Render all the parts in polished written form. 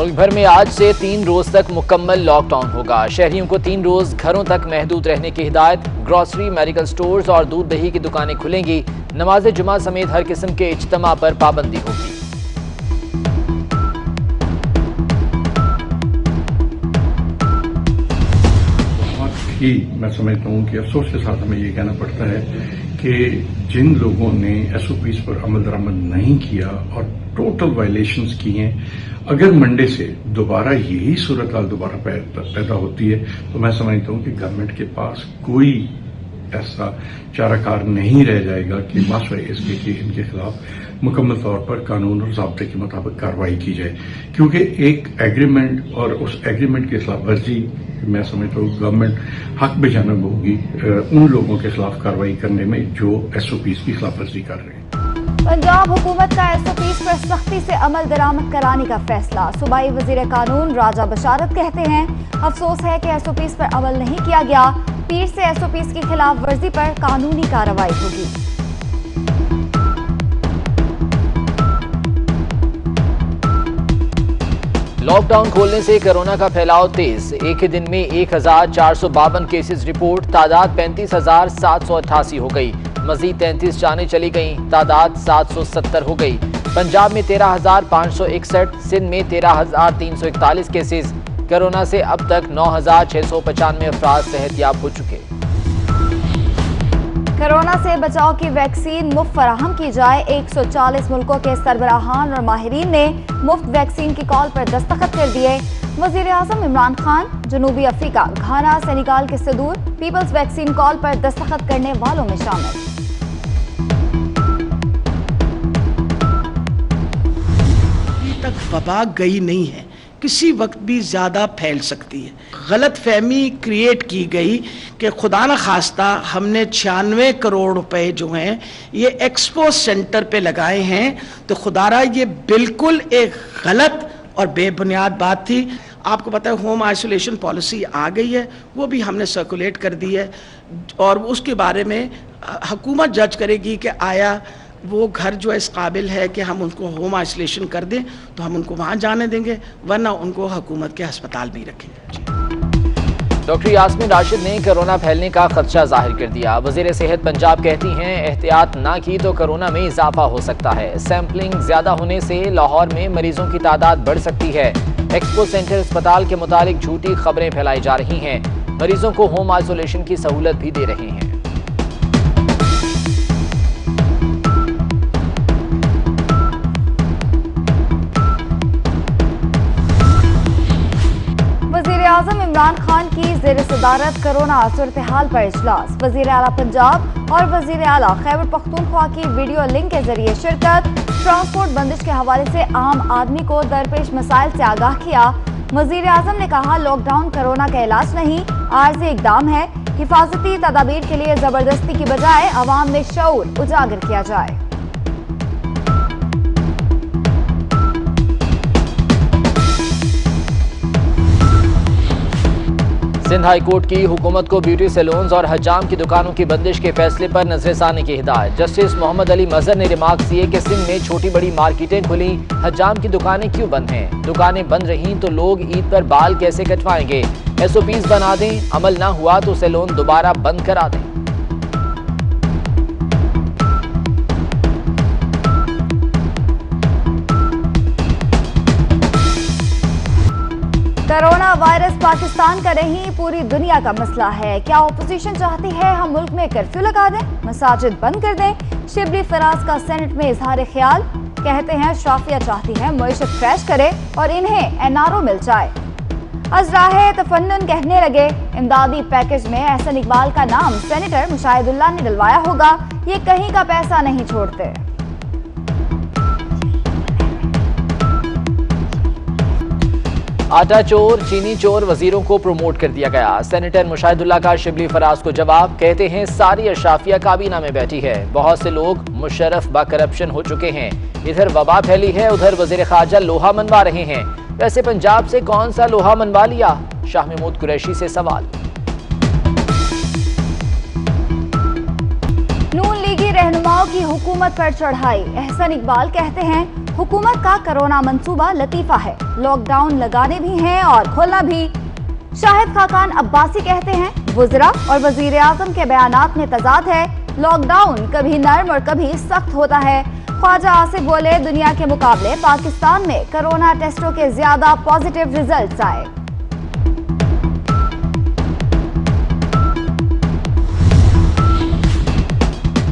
मुल्क भर में आज से 3 रोज तक मुकम्मल लॉकडाउन होगा। शहरियों को 3 रोज घरों तक महदूद रहने की हिदायत। ग्रोसरी, मेडिकल स्टोर्स और दूध दही की दुकानें खुलेंगी। नमाज जुमा समेत हर किस्म के इज्तिमा पर पाबंदी होगी। मैं समझता हूँ कि अफसोस के साथ हमें ये कहना पड़ता है कि जिन लोगों ने SOPs पर अमल दरामद नहीं किया और टोटल वायलेशंस की हैं, अगर मंडे से दोबारा यही सूरत हाल दोबारा पैदा होती है तो मैं समझता हूँ कि गवर्नमेंट के पास कोई ऐसा चाराकार नहीं रह जाएगा कि मासवाए इसके कि इनके खिलाफ मुकम्मल तौर पर कानून और ज़ाब्ते के मुताबिक कार्रवाई की जाए, क्योंकि एक एग्रीमेंट और उस एग्रीमेंट की खिलाफ वर्जी मैं समझता हूँ गवर्नमेंट हक बेजानब होगी उन लोगों के खिलाफ कार्रवाई करने में जो SOPs की खिलाफ वर्जी कर रहे हैं। पंजाब हुकूमत का SOPs पर सख्ती से अमल दरामद कराने का फैसला। सूबाई वजीर कानून राजा बशारत कहते हैं, अफसोस है कि SOPs पर अमल नहीं किया गया। पीर से SOPs की खिलाफ वर्जी पर कानूनी कार्रवाई होगी। लॉकडाउन खोलने से कोरोना का फैलाव तेज। एक ही दिन में 1452 केसेस रिपोर्ट, तादाद 35,788 हो गई। मजीद 33 जानें चली गई, तादाद 770 हो गई। पंजाब में 13,561, सिंध में 13,341 केसेस। कोरोना से अब तक 9,695 अफराद सेहतयाब हो चुके। कोरोना से बचाव की वैक्सीन मुफ्त फराहम की जाए। 140 मुल्कों के सरबराहान और माहिरीन ने मुफ्त वैक्सीन की कॉल पर दस्तखत कर दिए। वजीर आजम इमरान खान जनूबी अफ्रीका, घाना, सेनेगाल के सदूर पीपल्स वैक्सीन कॉल पर दस्तखत करने वालों में शामिल। अभी तक वबा गई नहीं है, किसी वक्त भी ज़्यादा फैल सकती है। गलत फहमी क्रिएट की गई कि खुदा न खास्ता हमने 96 करोड़ रुपए जो हैं ये एक्सपो सेंटर पे लगाए हैं, तो खुदारा ये बिल्कुल एक गलत और बेबुनियाद बात थी। आपको पता है होम आइसोलेशन पॉलिसी आ गई है, वो भी हमने सर्कुलेट कर दी है और उसके बारे में हुकूमत जज करेगी कि आया वो घर जो इस काबिल है कि हम उनको होम आइसोलेशन कर दें तो हम उनको वहाँ जाने देंगे, वरना उनको हुकूमत के अस्पताल में ही रखेंगे। डॉक्टर यास्मीन राशिद ने कोरोना फैलने का खदशा जाहिर कर दिया। वजीर सेहत पंजाब कहती हैं, एहतियात ना की तो कोरोना में इजाफा हो सकता है। सैंपलिंग ज्यादा होने से लाहौर में मरीजों की तादाद बढ़ सकती है। एक्सपो सेंटर अस्पताल के मुतालिक झूठी खबरें फैलाई जा रही हैं। मरीजों को होम आइसोलेशन की सहूलत भी दे रहे हैं। आजम इमरान खान की ज़ेर सदारत कोरोना सूरत हाल पर इजलास। वजीर आला पंजाब और वजीर आला खैबर पख्तूनख्वा की वीडियो लिंक के जरिए शिरकत। ट्रांसपोर्ट बंदिश के हवाले से आम आदमी को दरपेश मसाइल से आगाह किया। वजीर आजम ने कहा, लॉकडाउन कोरोना का इलाज नहीं, आर्जी इकदाम है। हिफाजती तदाबीर के लिए जबरदस्ती की बजाय अवाम में शऊर उजागर किया जाए। सिंध हाई कोर्ट की हुकूमत को ब्यूटी सैलून्स और हजाम की दुकानों की बंदिश के फैसले पर नजरसानी की हिदायत। जस्टिस मोहम्मद अली मजहर ने रिमार्क्स दिए कि सिंध में छोटी बड़ी मार्केटें खुली, हजाम की दुकानें क्यों बंद हैं? दुकानें बंद रहीं तो लोग ईद पर बाल कैसे कटवाएंगे? SOPs बना दें, अमल ना हुआ तो सैलून दोबारा बंद करा दें। कोरोना वायरस पाकिस्तान का नहीं, पूरी दुनिया का मसला है। क्या ओपोजिशन चाहती है हम मुल्क में कर्फ्यू लगा दें, मसाजिद बंद कर दें? शिबली फराज का सेनेट में इजहार ख्याल, कहते हैं शाफिया चाहती है मईशत क्रैश करे और इन्हें NRO मिल जाए। अजराहे तफन्नुन कहने लगे, इमदादी पैकेज में एहसन इकबाल का नाम सेनेटर मुशाहिदुल्लाह ने डलवाया होगा, ये कहीं का पैसा नहीं छोड़ते। आटा चोर, चीनी चोर वजीरों को प्रमोट कर दिया गया। सेनेटर मुशाहिदुल्लाह का शिबली फराज को जवाब, कहते हैं सारी अशराफिया काबीना में बैठी है, बहुत से लोग मुशर्रफ बा करप्शन हो चुके हैं। इधर वबा फैली है, उधर वजीर खारजा लोहा मनवा रहे हैं। वैसे पंजाब से कौन सा लोहा मनवा लिया? शाह महमूद कुरैशी से सवाल। नून लीगी रहनुमाओं बचाव की हुकूमत पर चढ़ाई। एहसन इकबाल कहते हैं हुकूमत का कोरोना मंसूबा लतीफा है, लॉकडाउन लगाने भी हैं और खोलना भी। शाहिद खाकान अब्बासी कहते हैं वुज़रा और वजीर आज़म के बयानात में तजाद है, लॉकडाउन कभी नर्म और कभी सख्त होता है। ख्वाजा आसिफ बोले दुनिया के मुकाबले पाकिस्तान में कोरोना टेस्टों के ज्यादा पॉजिटिव रिजल्ट्स आए।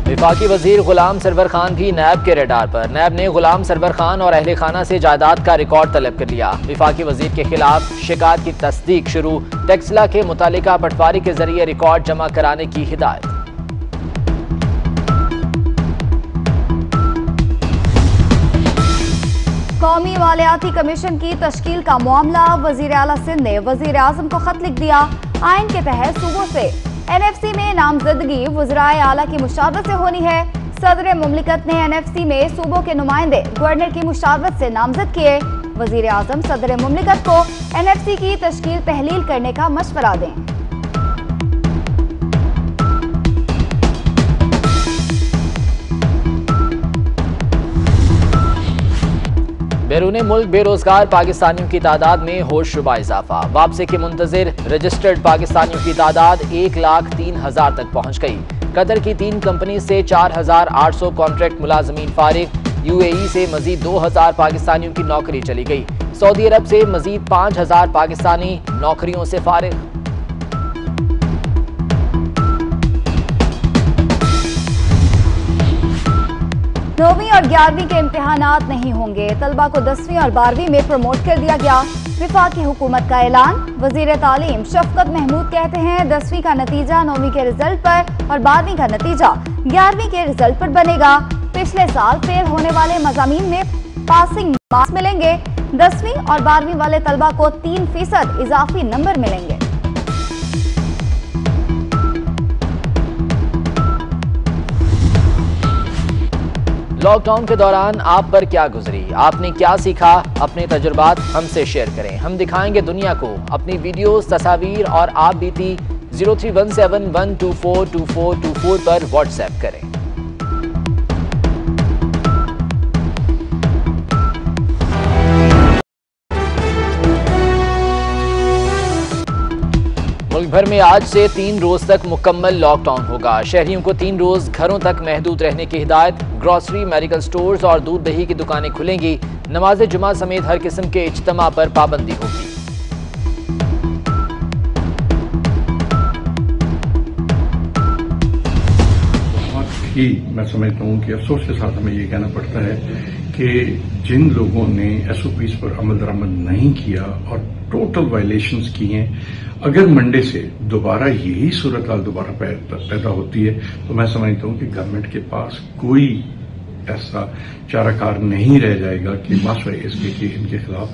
विफाकी वजीर गुलाम सरवर खान भी नैब के रडार पर। नैब ने गुलाम सरवर खान और अहले खाना से जायदाद का रिकॉर्ड तलब कर लिया। विफाकी वजीर के खिलाफ शिकायत की तस्दीक शुरू। टैक्सला के मुतालिका पटवारी के जरिए रिकॉर्ड जमा कराने की हिदायत। कौमी मालियाती कमीशन की तश्कील का मामला। वजीर आला सिंध ने वजीर आजम को खत लिख दिया। आइन के तहत सूबों से NFC में नामजदगी वज़राए आला की मुशावरत से होनी है। सदर मुमलिकत ने NFC में सूबों के नुमाइंदे गवर्नर की मुशावरत से नामजद किए। वजीर आजम सदर मुमलिकत को NFC की तश्कील तहलील करने का मशवरा दें। बैरून मुल्क बेरोजगार पाकिस्तानियों की तादाद में होशरुबा इजाफा। वापसी के मुंतजिर रजिस्टर्ड पाकिस्तानियों की तादाद 1,03,000 तक पहुंच गई। कतर की 3 कंपनी से 4,800 कॉन्ट्रैक्ट मुलाजमीन फारिग। UAE से मजीद 2,000 पाकिस्तानियों की नौकरी चली गई। सऊदी अरब से मजीद 5,000 पाकिस्तानी नौकरियों से फारिग। नौवीं और 11वीं के इम्तिहानात नहीं होंगे। तलबा को 10वीं और 12वीं में प्रमोट कर दिया गया। विफाकी हुकूमत का ऐलान। वजीर तालीम शफकत महमूद कहते हैं 10वीं का नतीजा 9वीं के रिजल्ट पर और 12वीं का नतीजा 11वीं के रिजल्ट पर बनेगा। पिछले साल फेल होने वाले मज़ामीन में पासिंग मार्क्स मिलेंगे। 10वीं और 12वीं वाले तलबा को 3% इजाफी नंबर मिलेंगे। लॉकडाउन के दौरान आप पर क्या गुजरी, आपने क्या सीखा, अपने तजुर्बात हमसे शेयर करें। हम दिखाएंगे दुनिया को अपनी वीडियोस, तस्वीर और आप बीती 031712422424 पर व्हाट्सएप करें। मुल्क भर में आज से 3 रोज तक मुकम्मल लॉकडाउन होगा। शहरियों को 3 रोज घरों तक महदूद रहने की हिदायत। ग्रोसरी, मेडिकल स्टोर्स और दूध दही की दुकानें खुलेंगी। नमाज जुमा समेत हर किस्म के इज्तिमा पर पाबंदी होगी। बहुत ही मैं समझता हूँ कि अफसोस के साथ हमें ये कहना पड़ता है कि जिन लोगों ने SOPs पर अमल दरामद नहीं किया और टोटल वायलेशंस की हैं, अगर मंडे से दोबारा यही सूरत हाल दोबारा पैदा होती है तो मैं समझता हूँ कि गवर्नमेंट के पास कोई ऐसा चाराकार नहीं रह जाएगा कि मासवे इसके कि इनके खिलाफ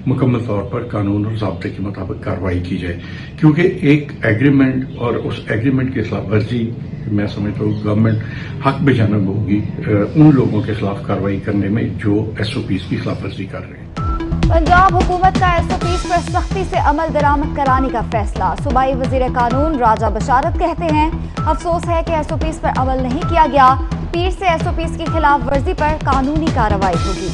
मुकम्मल तौर पर कानून और ज़ाब्ते के मुताबिक कार्रवाई की जाए। क्योंकि एक एग्रीमेंट और उस एग्रीमेंट की खिलाफ वर्जी मैं समझता हूँ गवर्नमेंट हक बेजानब होगी उन लोगों के खिलाफ कार्रवाई करने में जो SOPs की खिलाफ वर्जी कर रहे हैं। पंजाब हुकूमत का SOPs पर सख्ती से अमल दरामद कराने का फैसला। सूबाई वजीर कानून राजा बशारत कहते हैं अफसोस है कि SOPs पर अमल नहीं किया गया। पीर से SOPs की खिलाफ वर्जी पर कानूनी कार्रवाई होगी।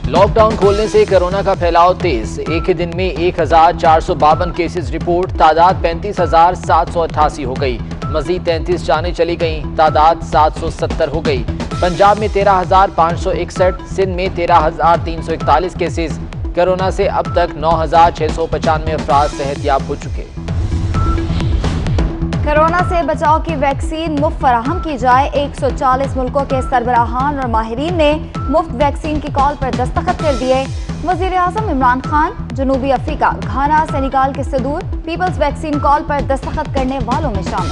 लॉकडाउन खोलने से कोरोना का फैलाव तेज। एक ही दिन में 1,452 केसेस रिपोर्ट। तादाद 35,788 हो गई। मजीद 33 जानें चली गई। तादाद 770 हो गई। पंजाब में 13,561, सिंध में 13,341 केसेस। कोरोना से अब तक 9,695 अफराद सेहतयाब हो चुके। कोरोना से बचाव की वैक्सीन मुफ्त फराहम की जाए। 140 मुल्कों के सरबराहान और माहिरीन ने मुफ्त वैक्सीन की कॉल पर दस्तखत कर दिए। वजीर आजम इमरान खान जनूबी अफ्रीका, घाना, सेनेगाल के सदूर पीपल्स वैक्सीन कॉल पर दस्तखत करने वालों में शामिल।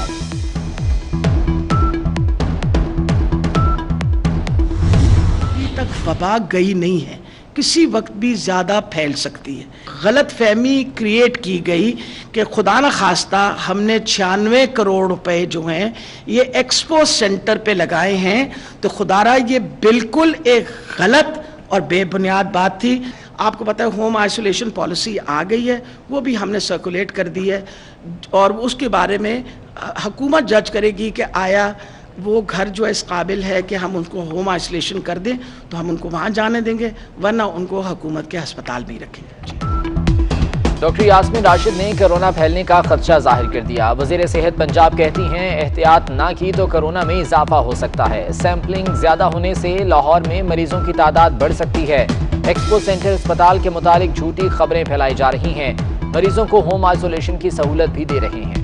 अभी तक वबा गई नहीं है, किसी वक्त भी ज़्यादा फैल सकती है। गलत फहमी क्रिएट की गई कि खुदा न खास्ता हमने 96 करोड़ रुपए जो हैं ये एक्सपो सेंटर पे लगाए हैं, तो खुदारा ये बिल्कुल एक गलत और बेबुनियाद बात थी। आपको पता है होम आइसोलेशन पॉलिसी आ गई है, वो भी हमने सर्कुलेट कर दी है और उसके बारे में हुकूमत जज करेगी कि आया वो घर जो इस काबिल है कि हम उनको होम आइसोलेशन कर दें तो हम उनको वहाँ जाने देंगे, वरना उनको हुकूमत के अस्पताल में ही रखेंगे। डॉक्टर यास्मीन राशिद ने कोरोना फैलने का खदशा जाहिर कर दिया। वज़ीर सेहत पंजाब कहती हैं एहतियात ना की तो कोरोना में इजाफा हो सकता है। सैंपलिंग ज्यादा होने से लाहौर में मरीजों की तादाद बढ़ सकती है। एक्सपो सेंटर अस्पताल के मुतालिक झूठी खबरें फैलाई जा रही हैं। मरीजों को होम आइसोलेशन की सहूलत भी दे रहे हैं।